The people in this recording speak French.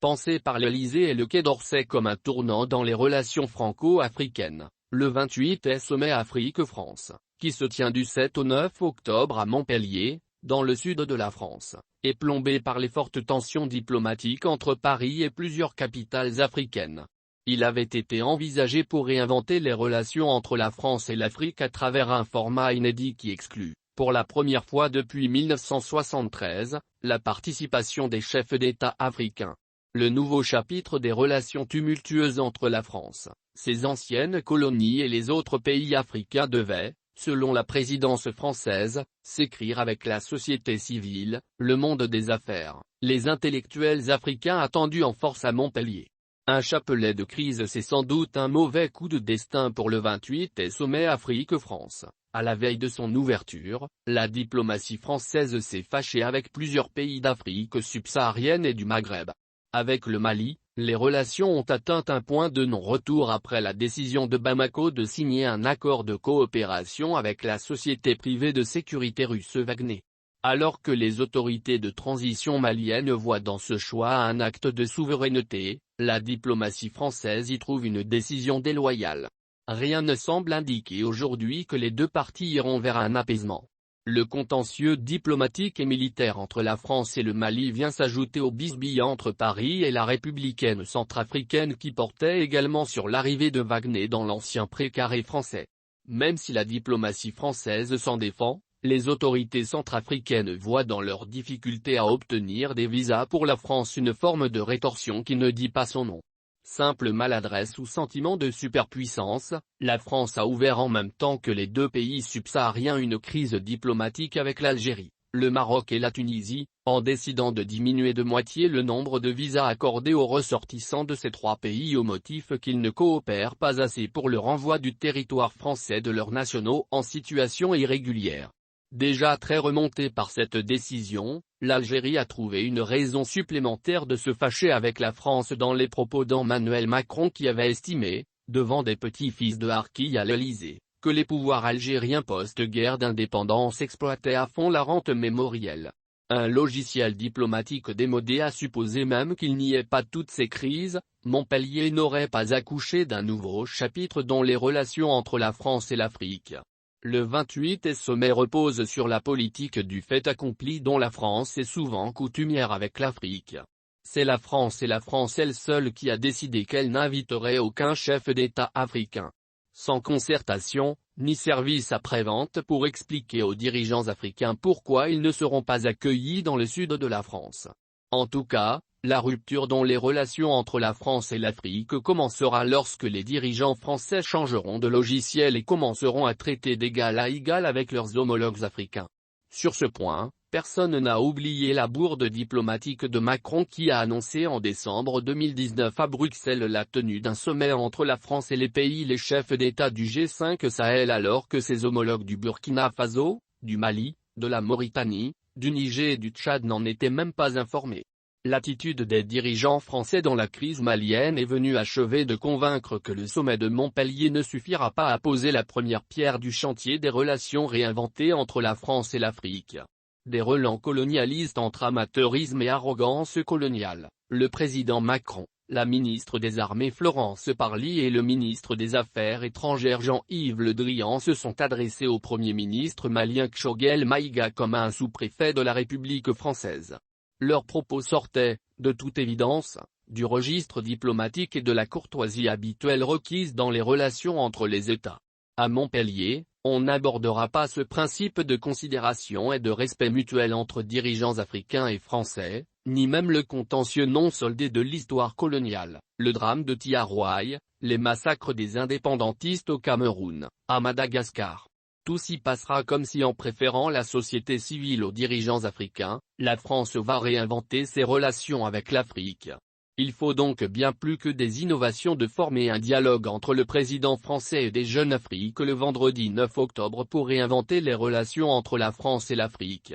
Pensé par l'Élysée et le Quai d'Orsay comme un tournant dans les relations franco-africaines, le 28e sommet Afrique-France, qui se tient du 7 au 9 octobre à Montpellier, dans le sud de la France, est plombé par les fortes tensions diplomatiques entre Paris et plusieurs capitales africaines. Il avait été envisagé pour réinventer les relations entre la France et l'Afrique à travers un format inédit qui exclut, pour la première fois depuis 1973, la participation des chefs d'État africains. Le nouveau chapitre des relations tumultueuses entre la France, ses anciennes colonies et les autres pays africains devait, selon la présidence française, s'écrire avec la société civile, le monde des affaires, les intellectuels africains attendus en force à Montpellier. Un chapelet de crise, c'est sans doute un mauvais coup de destin pour le 28e sommet Afrique-France. À la veille de son ouverture, la diplomatie française s'est fâchée avec plusieurs pays d'Afrique subsaharienne et du Maghreb. Avec le Mali, les relations ont atteint un point de non-retour après la décision de Bamako de signer un accord de coopération avec la société privée de sécurité russe Wagner. Alors que les autorités de transition maliennes voient dans ce choix un acte de souveraineté, la diplomatie française y trouve une décision déloyale. Rien ne semble indiquer aujourd'hui que les deux parties iront vers un apaisement. Le contentieux diplomatique et militaire entre la France et le Mali vient s'ajouter au bisbille entre Paris et la républicaine centrafricaine qui portait également sur l'arrivée de Wagner dans l'ancien précaré français. Même si la diplomatie française s'en défend, les autorités centrafricaines voient dans leur difficulté à obtenir des visas pour la France une forme de rétorsion qui ne dit pas son nom. Simple maladresse ou sentiment de superpuissance, la France a ouvert en même temps que les deux pays subsahariens une crise diplomatique avec l'Algérie, le Maroc et la Tunisie, en décidant de diminuer de moitié le nombre de visas accordés aux ressortissants de ces trois pays au motif qu'ils ne coopèrent pas assez pour le renvoi du territoire français de leurs nationaux en situation irrégulière. Déjà très remontée par cette décision, l'Algérie a trouvé une raison supplémentaire de se fâcher avec la France dans les propos d'Emmanuel Macron qui avait estimé, devant des petits-fils de harkis à l'Élysée, que les pouvoirs algériens post-guerre d'indépendance exploitaient à fond la rente mémorielle. Un logiciel diplomatique démodé a supposé même qu'il n'y ait pas toutes ces crises, Montpellier n'aurait pas accouché d'un nouveau chapitre dans les relations entre la France et l'Afrique. Le 28e sommet repose sur la politique du fait accompli dont la France est souvent coutumière avec l'Afrique. C'est la France et la France elle seule qui a décidé qu'elle n'inviterait aucun chef d'État africain. Sans concertation, ni service après-vente pour expliquer aux dirigeants africains pourquoi ils ne seront pas accueillis dans le sud de la France. En tout cas, la rupture dans les relations entre la France et l'Afrique commencera lorsque les dirigeants français changeront de logiciel et commenceront à traiter d'égal à égal avec leurs homologues africains. Sur ce point, personne n'a oublié la bourde diplomatique de Macron qui a annoncé en décembre 2019 à Bruxelles la tenue d'un sommet entre la France et les chefs d'État du G5 Sahel alors que ses homologues du Burkina Faso, du Mali, de la Mauritanie, du Niger et du Tchad n'en étaient même pas informés. L'attitude des dirigeants français dans la crise malienne est venue achever de convaincre que le sommet de Montpellier ne suffira pas à poser la première pierre du chantier des relations réinventées entre la France et l'Afrique. Des relents colonialistes entre amateurisme et arrogance coloniale, le président Macron, la ministre des Armées Florence Parly et le ministre des Affaires étrangères Jean-Yves Le Drian se sont adressés au Premier ministre malien Choguel Maïga comme à un sous-préfet de la République française. Leurs propos sortaient, de toute évidence, du registre diplomatique et de la courtoisie habituelle requise dans les relations entre les États. À Montpellier, on n'abordera pas ce principe de considération et de respect mutuel entre dirigeants africains et français, ni même le contentieux non soldé de l'histoire coloniale, le drame de Tiaroye, les massacres des indépendantistes au Cameroun, à Madagascar. Tout s'y passera comme si en préférant la société civile aux dirigeants africains, la France va réinventer ses relations avec l'Afrique. Il faut donc bien plus que des innovations de former un dialogue entre le président français et des Jeunes Afrique le vendredi 9 octobre pour réinventer les relations entre la France et l'Afrique.